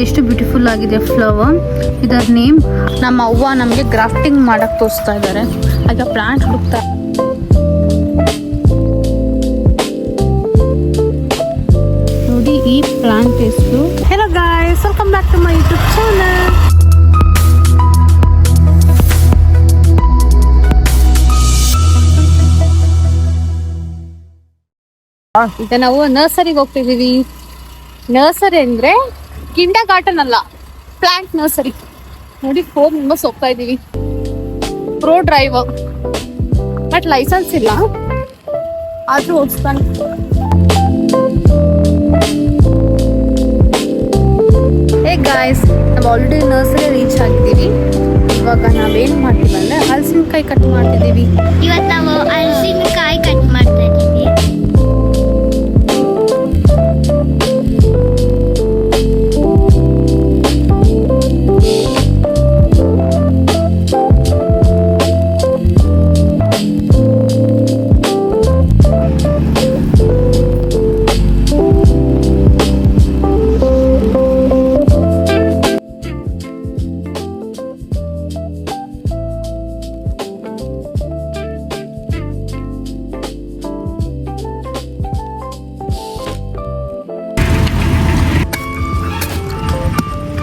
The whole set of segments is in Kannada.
ಎಷ್ಟು ಬ್ಯೂಟಿಫುಲ್ ಆಗಿದೆ ಫ್ಲವರ್. ಇದರ ನೇಮ್ ನಮ್ಮ ಅವ್ವ ನಮಗೆ ಗ್ರಾಫ್ಟಿಂಗ್ ಮಾಡಕ್ ತೋರಿಸ್ತಾ ಇದ್ದಾರೆ. ಆಗ ಪ್ಲಾಂಟ್ ಹುಡುಕ್ತಾ ನೋಡಿ ಈ ಪ್ಲಾಂಟ್ ಹೆಸರು. Hello guys, welcome back to my YouTube channel. ಈಗ ನಾವು ನರ್ಸರಿಗೆ ಹೋಗ್ತಿದೀವಿ. ನರ್ಸರಿ ಅಂದ್ರೆ ಕಿಂಡರ್ ಗಾರ್ಡನ್ ಅಲ್ಲ, ಪ್ಲಾಂಟ್ ನರ್ಸರಿ. ನೋಡಿ 4 ಮೆಂಬರ್ಸ್ ಹೋಗ್ತಾ ಇದೀವಿ. ಪ್ರೋ ಡ್ರೈವರ್, ಬಟ್ ಲೈಸೆನ್ಸ್ ಇಲ್ಲ, ಆದ್ರೂ ಓಡಿಸ್ತಾನೆ. ಹೇ ಗಾಯ್ಸ್, ನಾವು ಆಲ್ರೆಡಿ ನರ್ಸರಿ ರೀಚ್ ಆಗಿದ್ದೀವಿ. ಇವಾಗ ನಾವೇನು ಮಾಡ್ತೀವಿ ಅಂದ್ರೆ ಹಲಸಿನಕಾಯಿ ಕಟ್ ಮಾಡ್ತಿದ್ದೀವಿ. ಇವತ್ತು ನಾವು ಹಲಸಿನಕಾಯಿ ಕಟ್ ಮಾಡ್ತಾ ಇದ್ದೀವಿ.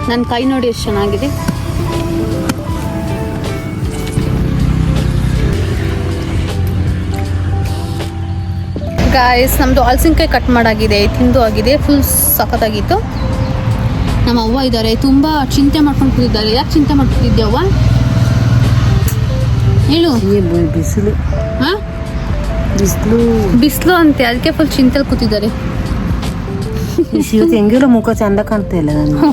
ನನ್ನ ಕೈ ನೋಡಿ ಎಷ್ಟು ಚೆನ್ನಾಗಿದೆ. ಗಾಯ್ಸ್, ನಮ್ದು ಹಲಸಿನಕಾಯಿ ಕಟ್ ಮಾಡಾಗಿದೆ, ತಿಂದು ಆಗಿದೆ, ಫುಲ್ ಸಖತ್ತಾಗಿತ್ತು. ನಮ್ಮ ಅವ್ವ ಇದ್ದಾರೆ, ತುಂಬಾ ಚಿಂತೆ ಮಾಡ್ಕೊಂಡು ಕೂತಿದ್ದಾರೆ. ಯಾಕೆ ಚಿಂತೆ ಮಾಡ್ತಿದ್ಯವ್ವ? ಹೇಳು. ಬಿಸಿಲು ಹಾ, ಬಿಸಿಲು ಬಿಸಿಲು ಅಂತೆ, ಅದಕ್ಕೆ ಫುಲ್ ಚಿಂತೆಲಿ ಕೂತಿದ್ದಾರೆ. ಇವತ್ತು ಹೆಂಗಿಲ್ಲ ಮುಖ ಚಂದ ಕಾಣ್ತಾ ಇಲ್ಲ ನನಗೆ.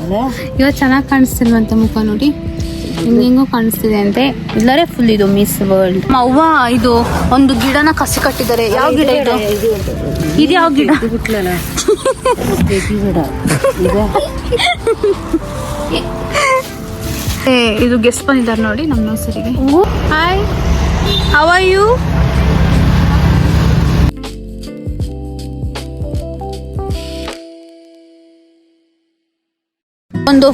ಇವತ್ತು ಚೆನ್ನಾಗಿ ಕಾಣಿಸ್ತಿಲ್ವಂತೆ ಮುಖ ನೋಡಿ, ಹೆಂಗೋ ಕಾಣಿಸ್ತಿದೆ ಅಂತೆ. ಎಲ್ಲರೇ ಫುಲ್ ಇದು ಮಿಸ್ ವರ್ಲ್ಡ್. ಅವ್ವ ಇದು ಒಂದು ಗಿಡನ ಕಸಿ ಕಟ್ಟಿದ್ದಾರೆ. ಯಾವ ಗಿಡ ಇದು? ಇದು ಯಾವ ಗಿಡ? ಇದು ಗೆಸ್ಟ್ ಬಂದಿದ್ದಾರೆ ನೋಡಿ ನಮ್ಮ ನರ್ಸರಿಗೆ. Hi, how are you? ಒಂದು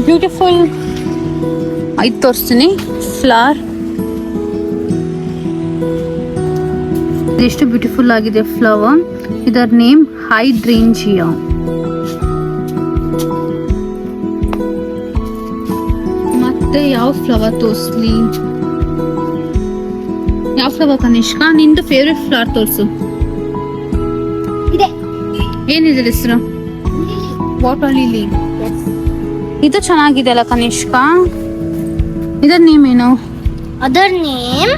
ಬ್ಯೂಟಿಫುಲ್ ಇದು ತೋರಿಸ್ತೀನಿ, ಫ್ಲವರ್. ಎಷ್ಟು ಬ್ಯೂಟಿಫುಲ್ ಆಗಿದೆ ಫ್ಲವರ್. ಇದರ ನೇಮ್ ಹೈಡ್ರೇಂಜಿಯಾ. ಮತ್ತೆ ಯಾವ ಫ್ಲವರ್ ತೋರಿಸ್ಲಿ? ಯಾವ ಫ್ಲವರ್ ಕನಿಷ್ಕಾ? ನಿಂದು ಫೇವ್ರೆಟ್ ಫ್ಲವರ್ ತೋರಿಸು. ಏನಿದೆ ಹೆಸರು? Water lily. ಇದು ಚೆನ್ನಾಗಿದೆ ಅಲ್ಲ ಕನಿಷ್ಕಾ? ಇದರ ನೇಮ್ ಏನು? Other name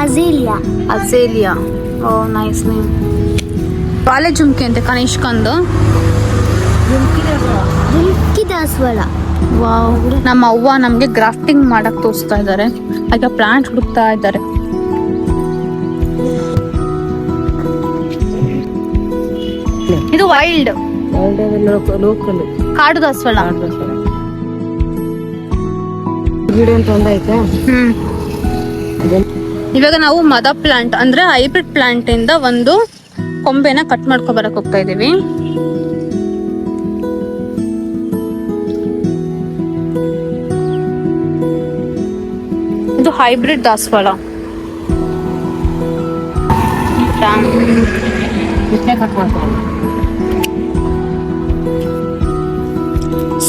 azalea. Oh nice name. ಬಾಲೆ ಜುಮ್ಕಿ ಅಂತೆ ಕನಿಷ್ಕಂದು. ದಾಸವಾಳ. ವಾವ್, ನಮ್ಮ ಅವ್ವ ನಮ್ಗೆ ಗ್ರಾಫ್ಟಿಂಗ್ ಮಾಡಕ್ ತೋರಿಸ್ತಾ ಇದ್ದಾರೆ. ಆಗ ಪ್ಲಾಂಟ್ ಹುಡುಕ್ತಾ ಇದ್ದಾರೆ. ಇದು ವೈಲ್ಡ್ ಲೋಕಲ್ ಕಾಡು ದಾಸವಾಳ. ಗಿಡ ಅಂತ ಒಂದಾಯ್ತಾ? ಇವಾಗ ನಾವು ಮದರ್ ಪ್ಲಾಂಟ್ ಅಂದ್ರೆ ಹೈಬ್ರಿಡ್ ಪ್ಲಾಂಟ್ ಇಂದ ಒಂದು ಕೊಂಬೆನ ಕಟ್ ಮಾಡ್ಕೊ ಬರಕ್ ಹೋಗ್ತಾ ಇದೀವಿ. ಇದು ಹೈಬ್ರಿಡ್ ದಾಸವಾಳ.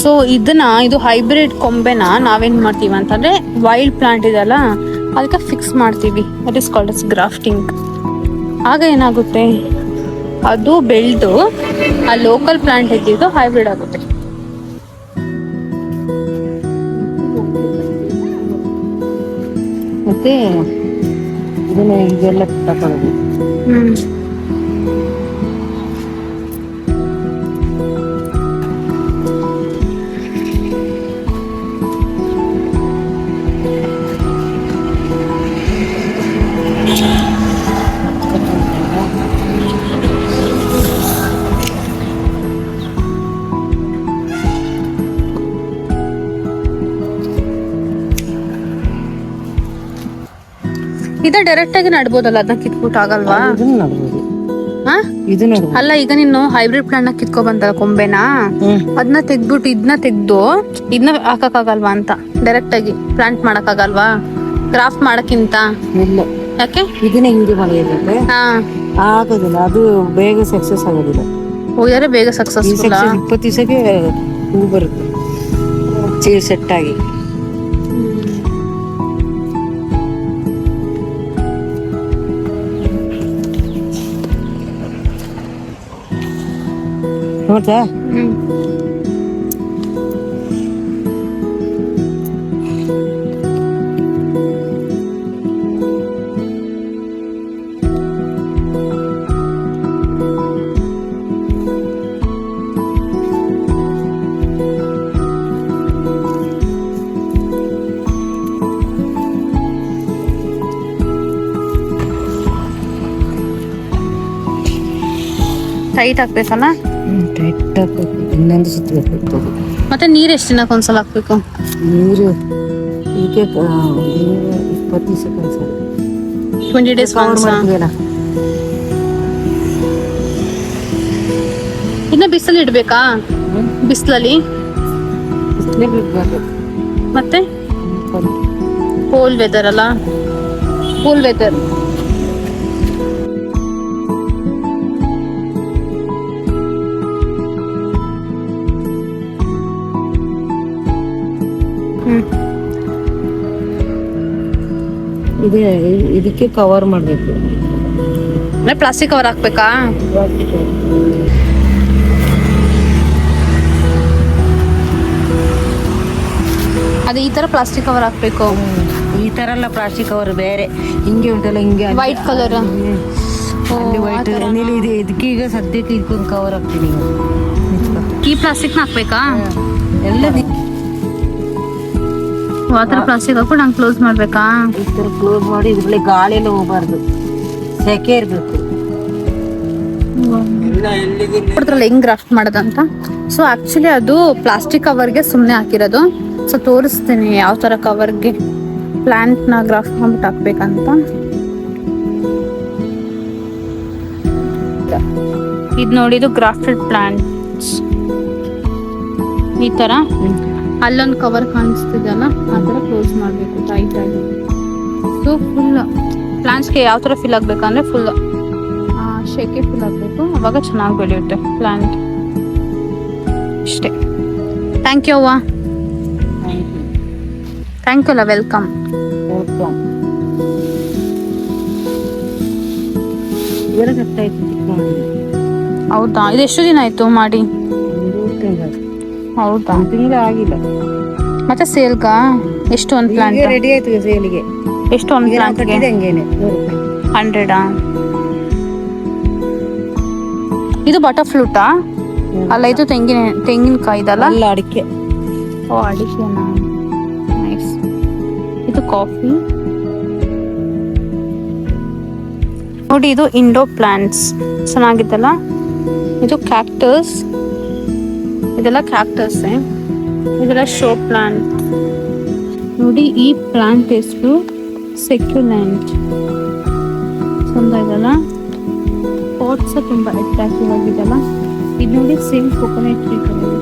ಸೊ ಇದು ಹೈಬ್ರಿಡ್ ಕೊಂಬೆನ ನಾವೇನ್ ಮಾಡ್ತೀವಿ ಅಂತಂದ್ರೆ ವೈಲ್ಡ್ ಪ್ಲಾಂಟ್ ಇದೆಲ್ಲ ಅದಕ್ಕೆ ಫಿಕ್ಸ್ ಮಾಡ್ತೀವಿ. That is called as grafting. ಆಗ ಏನಾಗುತ್ತೆ, ಅದು ಬೆಳೆದು ಆ ಲೋಕಲ್ ಪ್ಲಾಂಟ್ ಇದ್ದಿದ್ದು ಹೈಬ್ರಿಡ್ ಆಗುತ್ತೆ. ಮತ್ತೆ ಇದನ್ನ ಇದೆಲ್ಲ ತಗೊಳ್ಳೋದು. ಇದ ಡೈರೆಕ್ಟ್ ಆಗಿ ನಡ್ಬೋದಲ್ಲ, ಅದನ್ನ ಕಿತ್ಬಿಟ್ಟು ಆಗಲ್ವಾ? ಇದನ್ನ ನಡ್ಬೋದು. ಹಾ ಇದು ನೋಡು. ಅಲ್ಲ ಈಗ ನೀನು ಹೈಬ್ರಿಡ್ ಪ್ಲಾಂಟ್ ನ ಕಿತ್ಕೊ ಬಂದಲ್ಲ ಕೊಂಬೆನಾ, ಅದನ್ನ ತೆಗ್ದ್ಬಿಟ್ಟು ಇದನ್ನ ಹಾಕಕ್ಕಾಗಲ್ವಾ ಅಂತ ಡೈರೆಕ್ಟ್ ಆಗಿ ಪ್ಲಾಂಟ್ ಮಾಡಕ್ಕಾಗಲ್ವಾ ಗ್ರಾಫ್ಟ್ ಮಾಡಕ್ಕಿಂತ? ಇಲ್ಲ, ಯಾಕೆ? ಇದನ್ನ ಹಿಂಗೆ ಮಾಡಿದ್ರೆ ಹಾ ಆಗೋದಿಲ್ಲ, ಅದು ಬೇಗ ಸಕ್ಸಸ್ ಆಗೋದಿಲ್ಲ. ಹೋದರೆ ಬೇಗ ಈ ಸಕ್ಸಸ್ಫುಲ್. ಸಕ್ಸಸ್ 20 ದಿವಸಕ್ಕೆ ಹೂ ಬರುತ್ತೆ ಸೆಟ್ ಆಗಿ. ನೋಡ್ತಾ ಟೈಟ್ ಹಾಕ್ಬೇಕಲ್ಲ. ಟೈಟ್ ಹಾಕ್ಬೇಕು, ಇನ್ನೊಂದು ಸುತ್ತ ಬೇಕು. ಮತ್ತೆ ನೀರ್ ಎಷ್ಟು ದಿನಕ್ಕೆ ಒಂದ್ಸಲ ಹಾಕ್ಬೇಕು? ನೀರು ಈಗ 20 ದಿವಸಕ್ಕೆ ಒಂದ್ಸಲ 20 days once. ಮಾಡ್ತೀವಲ್ಲ. ಇನ್ನ ಬಿಸಿಲು ಇಡ್ಬೇಕಾ? ಬಿಸಿಲಲ್ಲಿ ಬಿಸ್ಲೇ ಬಿಡ್ಬಾರ್ದು. ಮತ್ತೆ ಕೂಲ್ ವೆದರ್ ಅಲ್ಲ, ಕೂಲ್ ವೆದರ್. ಇದಕ್ಕೆ ಕವರ್ ಮಾಡ್ಬೇಕು. ಪ್ಲಾಸ್ಟಿಕ್ ಕವರ್ ಹಾಕ್ಬೇಕಾ? ಅದೇ ಈ ತರ ಪ್ಲಾಸ್ಟಿಕ್ ಕವರ್ ಹಾಕ್ಬೇಕು. ಈ ತರ ಎಲ್ಲ ಪ್ಲಾಸ್ಟಿಕ್ ಕವರ್ ಬೇರೆ ಹಿಂಗೆ ಉಂಟಲ್ಲ, ಹಿಂಗೆ ವೈಟ್ ಕಲರ್. ಅಲ್ಲಿ ವೈಟ್ ಇದೆ. ಇದಕ್ಕೆ ಈಗ ಸದ್ಯಕ್ಕೆ ಇದಕ್ಕೊಂದು ಕವರ್ ಹಾಕ್ತೀನಿ. ಈ ಪ್ಲಾಸ್ಟಿಕ್ ಹಾಕ್ಬೇಕಾ? ಎಲ್ಲ ಆ ತರ ಪ್ಲಾಸ್ಟಿಕ್ ಹಾಕ್ಬಿಟ್ಟು ನಂಗೆ ಕ್ಲೋಸ್ ಮಾಡ್ಬೇಕಾ? ಈ ತರ ಕ್ಲೋಸ್ ಮಾಡಿ ಇದ್ರಲ್ಲಿ ಗಾಳಿ ಎಲ್ಲ ಹೋಗ್ಬಾರ್ದು, ಸೆಕೆ ಇರ್ಬೇಕು. ಕೊಡ್ತಾರಲ್ಲ ಹೆಂಗ್ ಗ್ರಾಫ್ಟ್ ಮಾಡೋದಂತ. ಸೊ ಆಕ್ಚುಲಿ ಅದು ಪ್ಲಾಸ್ಟಿಕ್ ಕವರ್ಗೆ ಸುಮ್ಮನೆ ಹಾಕಿರೋದು. ಸೊ ತೋರಿಸ್ತೀನಿ ಯಾವ ತರ ಕವರ್ಗೆ ಪ್ಲಾಂಟ್ ನ ಗ್ರಾಫ್ಟ್ ಮಾಡ್ಬಿಟ್ಟು ಹಾಕ್ಬೇಕಂತ. ಇದು ನೋಡಿ, ಇದು ಗ್ರಾಫ್ಟೆಡ್ ಪ್ಲಾಂಟ್ಸ್. ಈ ತರ ಅಲ್ಲೊಂದು ಕವರ್ ಕಾಣಿಸ್ತಿದೆಯಲ್ಲ, ಆ ತರ ಕ್ಲೋಸ್ ಮಾಡ್ಬೇಕು ಟೈಟ್ ಆಗಿ. ಸೊ ಫುಲ್ ಪ್ಲಾಂಟ್ಸ್ಗೆ ಯಾವ ತರ ಫಿಲ್ ಆಗ್ಬೇಕಂದ್ರೆ ಫುಲ್ ಶೇಕೆ ಫಿಲ್ ಆಗಬೇಕು, ಅವಾಗ ಚೆನ್ನಾಗಿ ಬೆಳೆಯುತ್ತೆ ಪ್ಲಾಂಟ್. ಇಷ್ಟೇ. ಥ್ಯಾಂಕ್ ಯು ಅವ್ವ. ಥ್ಯಾಂಕ್ ಯು ಅಲ್ಲ, ವೆಲ್ಕಮ್. ಹೌದಾ? ಇದು ಎಷ್ಟು ದಿನ ಆಯ್ತು ಮಾಡಿ? ಹೌದಾ? ತಿಂಗಳು ಆಗಿಲ್ಲ. ಮತ್ತೆ ಸೇಲ್ಗಾ ಎಷ್ಟು ಒಂದು ಪ್ಲಾಂಟ್? ರೆಡಿ ಆಯ್ತು ಸೇಲಿಗೆ. ಎಷ್ಟು ಒಂದು ಪ್ಲಾಂಟ್ಗೆ? ಹಂಗೇನೆ 100. ಇದು ಬಟರ್ ಫ್ಲೂಟಾ? ಅಲ್ಲ, ಇದು ತೆಂಗಿನಕಾಯಿ ಇದಲ್ಲ? ಅಲ್ಲ, ಅಡಿಕೆ. ಓ, ಅಡಿಕೆನಾ? ನೈಸ್. ಇದು ಕಾಫಿ. ನೋಡಿ, ಇದು ಇಂಡೋ ಪ್ಲಾಂಟ್ಸ್ ಚೆನ್ನಾಗಿದ್ದಲ್ಲ. ಇದು ಕ್ಯಾಕ್ಟಸ್. ಇದೆಲ್ಲ ಕ್ಯಾಕ್ಟಸ್, ಇದೆಲ್ಲ ಶೋ ಪ್ಲಾಂಟ್. ನೋಡಿ, ಈ ಪ್ಲಾಂಟ್ ಹೆಸರು ಸೆಕ್ಯುಲೆಂಟ್. ಚಂದ ಇದಲ್ಲ, ಪಾಟ್ಸ್ ತುಂಬಾ ಅಟ್ರಾಕ್ಟಿವ್ ಆಗಿದೆಲ್ಲ. ಇದು ನೋಡಿ, ಸೇಮ್ ಕೊಕೊನಟ್ ಟ್ರೀ ಕಲರ್.